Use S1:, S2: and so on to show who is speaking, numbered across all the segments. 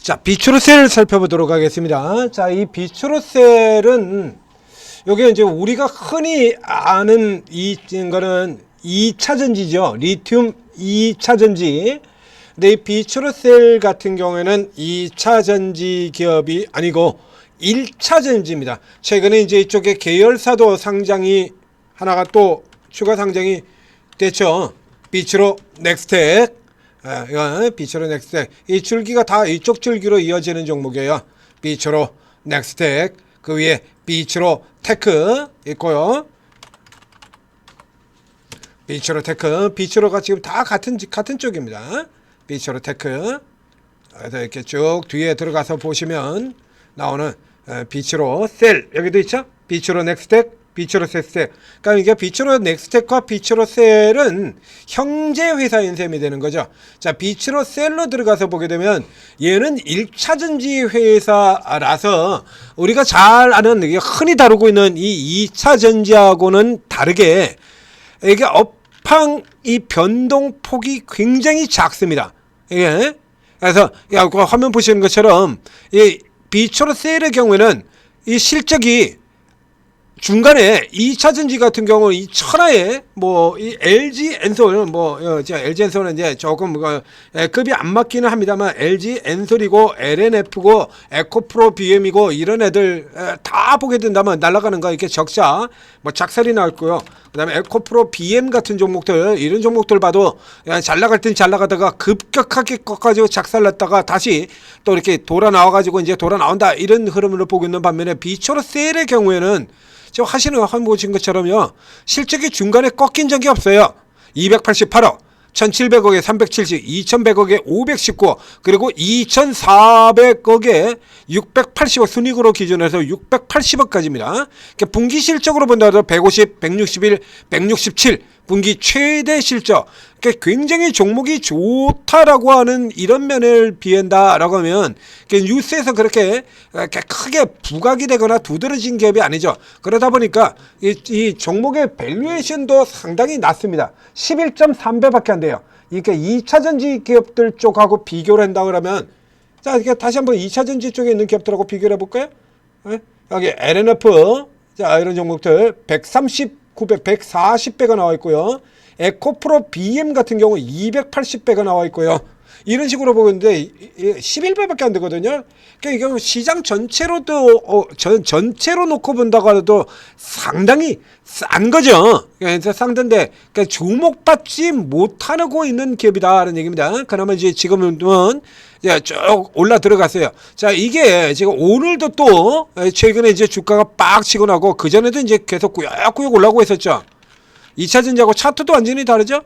S1: 자, 비추로셀 살펴보도록 하겠습니다. 자, 이 비추로셀은 요게 이제 우리가 흔히 아는 이거는 2차 전지죠. 리튬 2차 전지. 근데 이 비추로셀 같은 경우에는 2차 전지 기업이 아니고 1차 전지입니다. 최근에 이제 이쪽에 계열사도 상장이 하나가 또 추가 상장이 됐죠. 비추로 넥스텍. 이거 비추로 넥스텍. 이 줄기가 다 이쪽 줄기로 이어지는 종목이에요. 비추로 넥스텍. 그 위에 비추로 테크 있고요. 비추로 테크. 비추로가 지금 다 같은 쪽입니다. 비추로 테크. 그래서 이렇게 쭉 뒤에 들어가서 보시면 나오는 비추로 셀. 여기도 있죠? 비추로 넥스텍. 비추로 셀. 그러니까 이게 비추로 넥스텍과 비추로 셀은 형제 회사인 셈이 되는 거죠. 자, 비추로 셀로 들어가서 보게 되면 얘는 1차 전지 회사라서 우리가 잘 아는 흔히 다루고 있는 이 2차 전지하고는 다르게 이게 업황 이 변동폭이 굉장히 작습니다. 이게 그래서 화면 보시는 것처럼 이 비추로 셀의 경우에는 이 실적이 중간에 2차 전지 같은 경우는 이 천하에 뭐 이 LG 엔솔 LG 엔솔은 이제 조금 급이 안 맞기는 합니다만 LG 엔솔이고 LNF고 에코프로 BM이고 이런 애들 다 보게 된다면 날아가는 거 이렇게 적자 뭐 작살이 나왔고요. 그다음에 에코프로 BM 같은 종목들 이런 종목들 봐도 잘 나갈 땐 잘 나가다가 급격하게 꺾어가지고 작살났다가 다시 또 이렇게 돌아 나와가지고 이제 돌아 나온다 이런 흐름을 보고 있는 반면에 비추로 셀의 경우에는 지금 화면 보신 것처럼요. 실적이 중간에 꺾인 적이 없어요. 288억, 1700억에 370, 2100억에 519, 그리고 2400억에 680억 순이익으로 기준해서 680억까지입니다. 분기 실적으로 본다도 150, 161, 167 분기 최대 실적. 굉장히 종목이 좋다라고 하는 이런 면을 비한다라고 하면 뉴스에서 그렇게 크게 부각이 되거나 두드러진 기업이 아니죠. 그러다 보니까 이 종목의 밸류에이션도 상당히 낮습니다. 11.3배밖에 안 돼요. 그러니까 2차 전지 기업들 쪽하고 비교를 한다 그러면 자, 이렇게 다시 한번 2차 전지 쪽에 있는 기업들하고 비교를 해볼까요? 여기 LNF 자, 이런 종목들 139배, 140배가 나와 있고요. 에코프로 BM 같은 경우 280배가 나와 있고요. 이런 식으로 보고 있는데 11배밖에 안 되거든요. 그러니까 이게 시장 전체로도 전체로 놓고 본다고 하도 상당히 싼 거죠. 그래서 싼데 그러니까 주목받지 못하고 있는 기업이다라는 얘기입니다. 그나마 이제 지금은 쭉 올라 들어갔어요. 자, 이게 지금 오늘도 또 최근에 이제 주가가 빡 치고 나고 그 전에도 이제 계속 꾸역꾸역 올라오고 있었죠. 2차 전지하고 차트도 완전히 다르죠?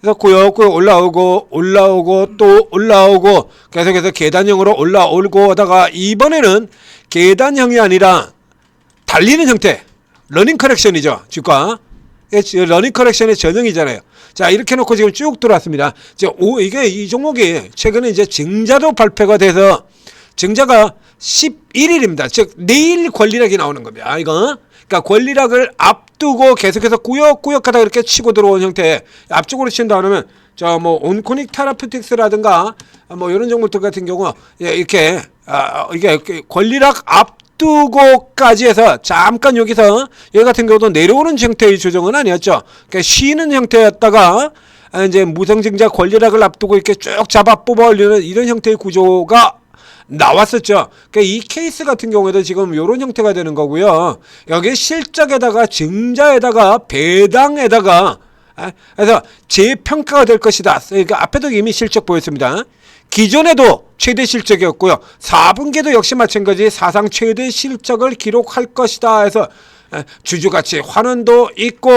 S1: 그래서 꾸역꾸역 올라오고 또 올라오고 계속해서 계단형으로 올라오고 하다가 이번에는 계단형이 아니라 달리는 형태, 러닝 커렉션이죠. 주가. 러닝 커렉션의 전형이잖아요. 자, 이렇게 놓고 지금 쭉 들어왔습니다. 이게 이 종목이 최근에 이제 증자도 발표가 돼서 증자가 11일입니다. 즉, 내일 권리락이 나오는 겁니다. 이거. 그러니까 권리락을 앞두고 계속해서 꾸역꾸역 하다 이렇게 치고 들어온 형태. 앞쪽으로 친다 그러면 온코닉 테라퓨틱스라든가 뭐 이런 종목들 같은 경우 이렇게 이게 권리락 앞두고까지 해서 잠깐 여기 같은 경우도 내려오는 형태의 조정은 아니었죠. 그러니까 쉬는 형태였다가 이제 무성증자 권리락을 앞두고 이렇게 쭉 잡아 뽑아 올리는 이런 형태의 구조가 나왔었죠. 그러니까 이 케이스 같은 경우에도 지금 이런 형태가 되는 거고요. 여기 실적에다가 증자에다가 배당에다가 그래서 재평가가 될 것이다. 그러니까 앞에도 이미 실적 보였습니다. 기존에도 최대 실적이었고요. 4분기도 역시 마찬가지 사상 최대 실적을 기록할 것이다 해서 주주가치 환원도 있고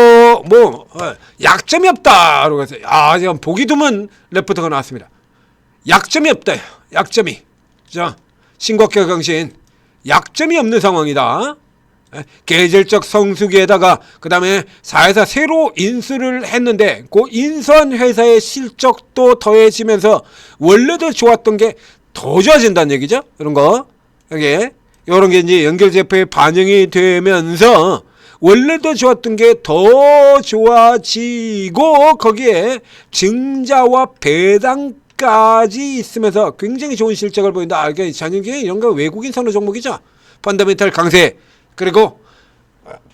S1: 약점이 없다. 그래서 지금 보기 드문 레포트가 나왔습니다. 약점이 없다. 약점이. 자, 신고가 경신 약점이 없는 상황이다. 계절적 성수기에다가 그 다음에 사회사 새로 인수를 했는데 그 인수한 회사의 실적도 더해지면서 원래도 좋았던 게 더 좋아진다는 얘기죠. 이런 거 여기 이런 게 이제 연결제표에 반영이 되면서 원래도 좋았던 게 더 좋아지고 거기에 증자와 배당 여기까지 있으면서 굉장히 좋은 실적을 보인다. 이게 전형적인 이런 거 외국인 선호 종목이죠. 펀더멘털 강세, 그리고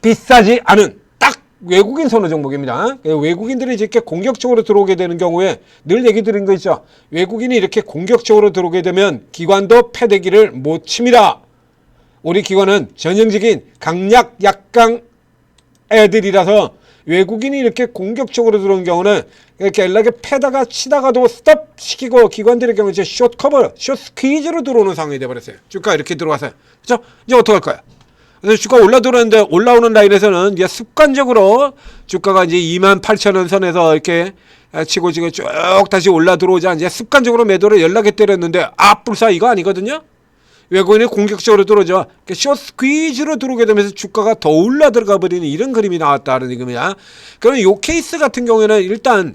S1: 비싸지 않은 딱 외국인 선호 종목입니다. 외국인들이 이렇게 공격적으로 들어오게 되는 경우에 늘 얘기 드린 거 있죠. 외국인이 이렇게 공격적으로 들어오게 되면 기관도 패대기를 못 칩니다. 우리 기관은 전형적인 강약 약강 애들이라서 외국인이 이렇게 공격적으로 들어온 경우는 이렇게 연락에 패다가 치다가도 스톱 시키고, 기관들의 경우 이제 숏 커버, 숏 스퀴즈로 들어오는 상황이 돼버렸어요. 주가 이렇게 들어와서. 그죠? 이제 어떡할 거야? 그래서 주가 올라오는데, 올라오는 라인에서는 이제 습관적으로 주가가 이제 28,000원 선에서 이렇게 치고 지금 쭉 다시 올라 들어오자 이제 습관적으로 매도를 연락에 때렸는데, 불사 이거 아니거든요? 외국인이 공격적으로 들어오죠. 숏 스퀴즈로 들어오게 되면서 주가가 더 올라 들어가 버리는 이런 그림이 나왔다는 얘기입니다. 그럼 요 케이스 같은 경우에는 일단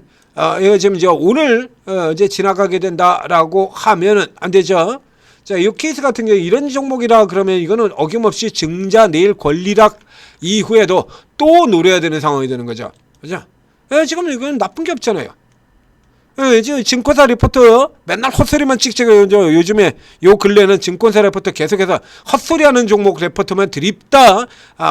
S1: 지금 이제 오늘 이제 지나가게 된다라고 하면은 안 되죠. 자, 이 케이스 같은 경우 이런 종목이라 그러면 이거는 어김없이 증자 내일 권리락 이후에도 또 노려야 되는 상황이 되는 거죠. 그죠? 지금 이건 나쁜 게 없잖아요. 지금 증권사 리포터 맨날 헛소리만 찍찍해요. 요즘에 요 근래는 증권사 리포터 계속해서 헛소리하는 종목 리포터만 드립다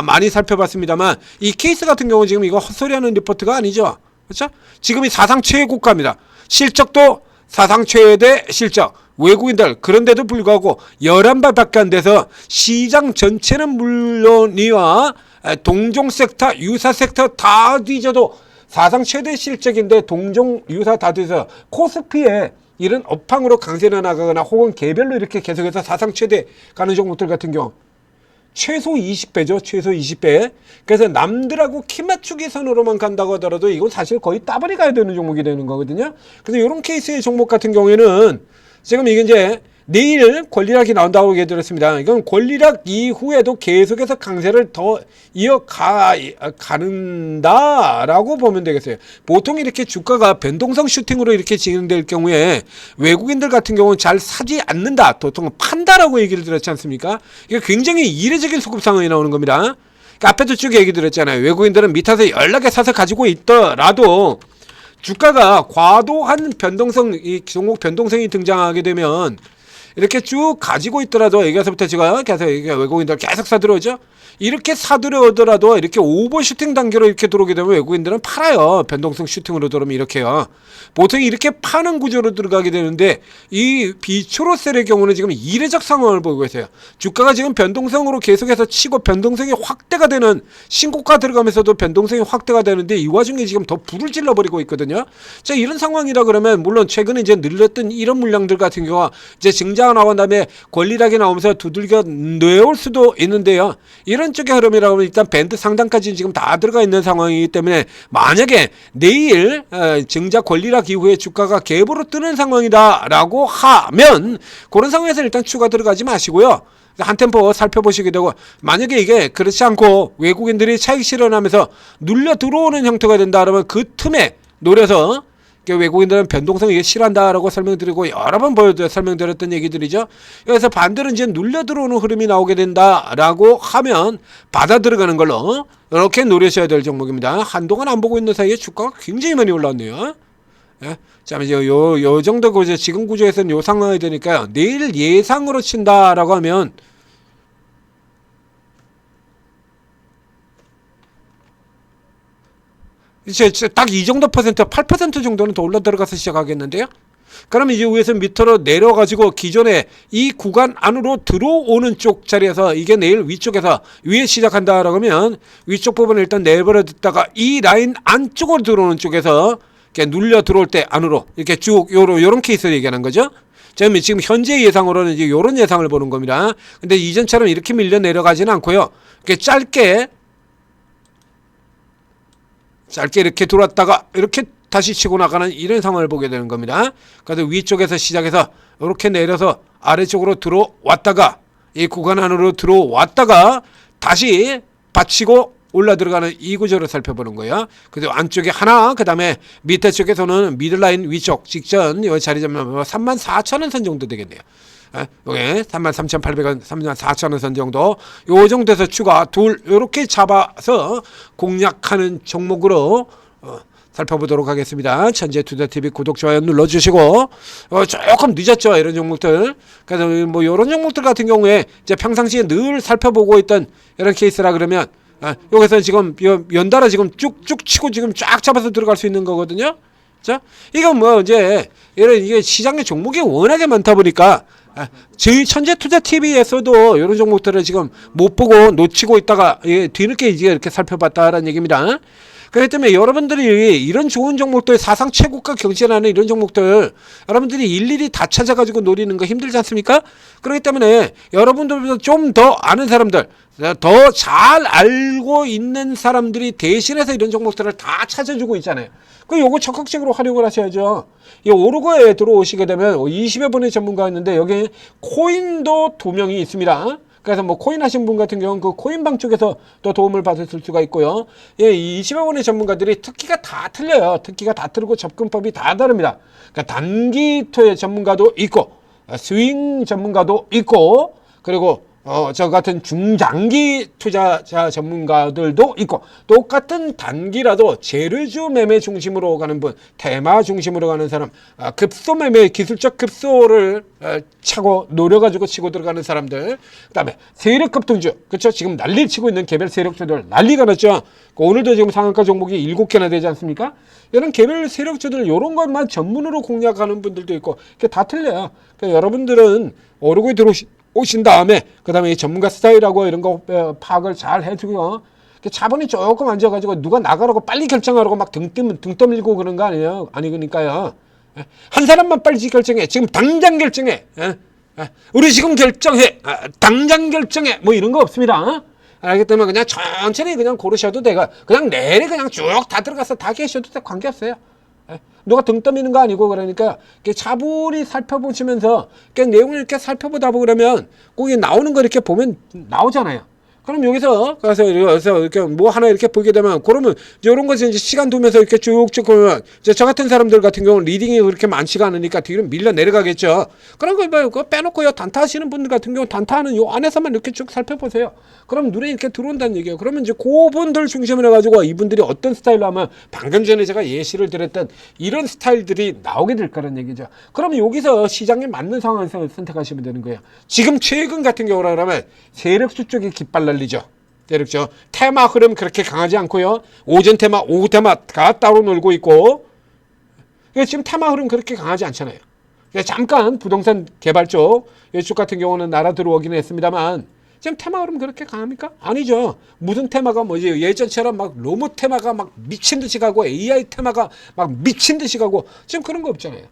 S1: 많이 살펴봤습니다만, 이 케이스 같은 경우는 지금 이거 헛소리하는 리포트가 아니죠. 그렇죠? 지금이 사상 최고가입니다. 실적도 사상 최대 실적. 외국인들 그런데도 불구하고 11발밖에 안 돼서 시장 전체는 물론이와 동종 섹터, 유사 섹터 다 뒤져도 사상 최대 실적인데 동종 유사 다 돼서 코스피에 이런 업황으로 강세를 나가거나 혹은 개별로 이렇게 계속해서 사상 최대 가는 종목들 같은 경우 최소 20배죠. 최소 20배. 그래서 남들하고 키 맞추기 선으로만 간다고 하더라도 이건 사실 거의 따블이 가야 되는 종목이 되는 거거든요. 그래서 이런 케이스의 종목 같은 경우에는 지금 이게 이제 내일 권리락이 나온다고 얘기 드렸습니다. 이건 권리락 이후에도 계속해서 강세를 더 이어가는다라고 보면 되겠어요. 보통 이렇게 주가가 변동성 슈팅으로 이렇게 진행될 경우에 외국인들 같은 경우는 잘 사지 않는다, 보통 판다라고 얘기를 드렸지 않습니까? 이게 굉장히 이례적인 수급 상황이 나오는 겁니다. 그러니까 앞에도 쭉 얘기 드렸잖아요. 외국인들은 밑에서 연락에 사서 가지고 있더라도 주가가 과도한 변동성, 이 종목 변동성이 등장하게 되면 이렇게 쭉 가지고 있더라도 여기서부터 제가 계속 외국인들 계속 사들어오죠. 이렇게 사들어오더라도 이렇게 오버슈팅 단계로 이렇게 들어오게 되면 외국인들은 팔아요. 변동성 슈팅으로 들어오면 이렇게요. 보통 이렇게 파는 구조로 들어가게 되는데, 이 비초로셀의 경우는 지금 이례적 상황을 보고 있어요. 주가가 지금 변동성으로 계속해서 치고 변동성이 확대가 되는, 신고가 들어가면서도 변동성이 확대가 되는데 이 와중에 지금 더 불을 질러버리고 있거든요. 자, 이런 상황이라 그러면 물론 최근에 이제 늘렸던 이런 물량들 같은 경우가 이제 증자가 나온 다음에 권리락이 나오면서 두들겨 내올 수도 있는데요. 이런 쪽의 흐름이라고 하면 일단 밴드 상단까지 지금 다 들어가 있는 상황이기 때문에, 만약에 내일 증자 권리락 이후에 주가가 갭으로 뜨는 상황이다라고 하면 그런 상황에서 일단 추가 들어가지 마시고요. 한 템포 살펴보시게 되고, 만약에 이게 그렇지 않고 외국인들이 차익 실현하면서 눌려 들어오는 형태가 된다 그러면 그 틈에 노려서, 외국인들은 변동성 이게 싫어한다라고 설명드리고 여러 번 설명드렸던 얘기들이죠. 그래서 반대로 이제 눌려 들어오는 흐름이 나오게 된다라고 하면 받아 들어가는 걸로 이렇게 노리셔야 될 종목입니다. 한동안 안 보고 있는 사이에 주가가 굉장히 많이 올라왔네요. 예? 자, 이제 요 정도 구조, 지금 구조에서는 요 상황이 되니까요. 내일 예상으로 친다라고 하면 이제 딱 이 정도 퍼센트, 8% 정도는 더 올라 들어가서 시작하겠는데요. 그러면 이제 위에서 밑으로 내려가지고 기존에 이 구간 안으로 들어오는 쪽 자리에서 이게 내일 위쪽에서 위에 시작한다라고 하면 위쪽 부분을 일단 내버려 뒀다가 이 라인 안쪽으로 들어오는 쪽에서 이렇게 눌려 들어올 때 안으로 이렇게 쭉 요런 케이스를 얘기하는 거죠. 지금 현재 예상으로는 이제 요런 예상을 보는 겁니다. 근데 이전처럼 이렇게 밀려 내려가지는 않고요. 이렇게 짧게 이렇게 들어왔다가 이렇게 다시 치고 나가는 이런 상황을 보게 되는 겁니다. 그래서 위쪽에서 시작해서 이렇게 내려서 아래쪽으로 들어왔다가 이 구간 안으로 들어왔다가 다시 받치고 올라 들어가는 이 구조를 살펴보는 거예요. 그래서 안쪽에 하나, 그 다음에 밑에 쪽에서는 미들라인 위쪽 직전 이 자리 잡으면 34,000원 선 정도 되겠네요. 요게 33,800원, 34,000원 선 정도, 요 정도에서 추가 둘 이렇게 잡아서 공략하는 종목으로 살펴보도록 하겠습니다. 천재투자TV 구독, 좋아요 눌러주시고, 조금 늦었죠, 이런 종목들. 그래서 뭐 이런 종목들 같은 경우에 이제 평상시에 늘 살펴보고 있던 이런 케이스라 그러면, 여기서 지금 연달아 지금 쭉쭉 치고 지금 쫙 잡아서 들어갈 수 있는 거거든요. 자, 이건 뭐 이제 이게 시장의 종목이 워낙에 많다 보니까, 저희 천재투자TV에서도 이런 종목들을 지금 못 보고 놓치고 있다가 뒤늦게 이제 이렇게 살펴봤다라는 얘기입니다. 그렇기 때문에 여러분들이 이런 좋은 종목들, 사상 최고가 경신하는 이런 종목들 여러분들이 일일이 다 찾아가지고 노리는 거 힘들지 않습니까? 그렇기 때문에 여러분들보다 좀 더 아는 사람들, 더 잘 알고 있는 사람들이 대신해서 이런 종목들을 다 찾아주고 있잖아요. 그 요거 적극적으로 활용을 하셔야죠. 이 오르고에 들어오시게 되면 20여 분의 전문가가 있는데 여기 코인도 2명이 있습니다. 그래서 뭐 코인 하신 분 같은 경우는 그 코인방 쪽에서 또 도움을 받으실 수가 있고요. 예, 20여 분의 전문가들이 특기가 다 틀려요. 특기가 다 틀리고 접근법이 다 다릅니다. 그러니까 단기 투자 전문가도 있고, 스윙 전문가도 있고, 그리고 저 같은 중장기 투자자 전문가들도 있고, 똑같은 단기라도 재료주 매매 중심으로 가는 분, 테마 중심으로 가는 사람, 급소 매매, 기술적 급소를 차고 노려가지고 치고 들어가는 사람들, 그 다음에 세력 급등주, 그렇죠? 지금 난리 치고 있는 개별 세력주들 난리가 났죠. 오늘도 지금 상한가 종목이 7개나 되지 않습니까? 이런 개별 세력주들 이런 것만 전문으로 공략하는 분들도 있고, 이게 다 틀려요. 그러니까 여러분들은 오르고에 오신 다음에 그 다음에 이 전문가 스타일하고 이런 거 파악을 잘 해주고요. 자본이 조금 앉아가지고 누가 나가라고 빨리 결정하라고 막 등 떠밀고 그런 거 아니에요. 아니니까요. 한 사람만 빨리 결정해. 지금 당장 결정해. 우리 지금 결정해. 당장 결정해. 뭐 이런 거 없습니다. 알기 때문에 그냥 천천히 그냥 고르셔도 되고, 그냥 내리 그냥 쭉 다 들어가서 다 계셔도 돼. 관계없어요. 누가 등 떠미는 거 아니고. 그러니까 차분히 살펴보시면서 내용을 이렇게 살펴보다 보면 거기 나오는 거 이렇게 보면 나오잖아요. 그럼 여기서 가서 이렇게 뭐 하나 이렇게 보게 되면, 그러면 이런 것을 이제 시간 두면서 이렇게 쭉쭉 보면, 이제 저 같은 사람들 같은 경우는 리딩이 그렇게 많지가 않으니까 뒤로 밀려 내려가겠죠. 그런 거 뭐 그거 빼놓고요. 단타 하시는 분들 같은 경우 단타하는 요 안에서만 이렇게 쭉 살펴보세요. 그럼 눈에 이렇게 들어온다는 얘기예요. 그러면 이제 그분들 중심으로 해가지고 이분들이 어떤 스타일로 하면, 방금 전에 제가 예시를 드렸던 이런 스타일들이 나오게 될 거라는 얘기죠. 그럼 여기서 시장에 맞는 상황에서 선택하시면 되는 거예요. 지금 최근 같은 경우라 그러면 세력수 쪽이 깃발 날리죠. 세력주 테마 흐름 그렇게 강하지 않고요. 오전 테마, 오후 테마가 따로 놀고 있고, 지금 테마 흐름 그렇게 강하지 않잖아요. 잠깐 부동산 개발 쪽 이쪽 같은 경우는 날아 들어오긴 했습니다만, 지금 테마 흐름 그렇게 강합니까? 아니죠. 무슨 테마가 뭐지? 예전처럼 막 로봇 테마가 막 미친 듯이 가고, AI 테마가 막 미친 듯이 가고, 지금 그런 거 없잖아요.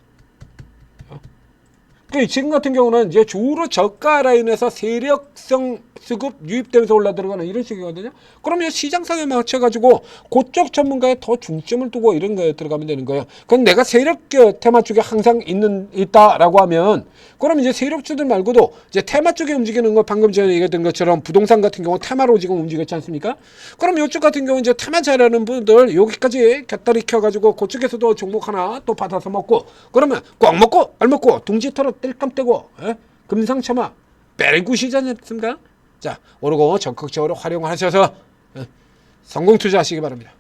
S1: 지금 같은 경우는 이제 주로 저가 라인에서 세력성 수급 유입되면서 올라들어가는 이런 식이거든요. 그러면 시장상에 맞춰가지고 그쪽 전문가에 더 중점을 두고 이런 거에 들어가면 되는 거예요. 그럼 내가 세력 테마 쪽에 항상 있다라고 하면, 그럼 이제 세력주들 말고도 이제 테마 쪽에 움직이는 거, 방금 전에 얘기했던 것처럼 부동산 같은 경우 테마로 지금 움직였지 않습니까? 그럼 이쪽 같은 경우 이제 테마 잘하는 분들 여기까지 곁다리 켜가지고 그쪽에서도 종목 하나 또 받아서 먹고, 그러면 꽉 먹고 알 먹고 둥지 털어 뗄감 떼고, 금상첨화 뺄굿이지 않습니까? 자, 오르고 적극적으로 활용하셔서 성공 투자하시기 바랍니다.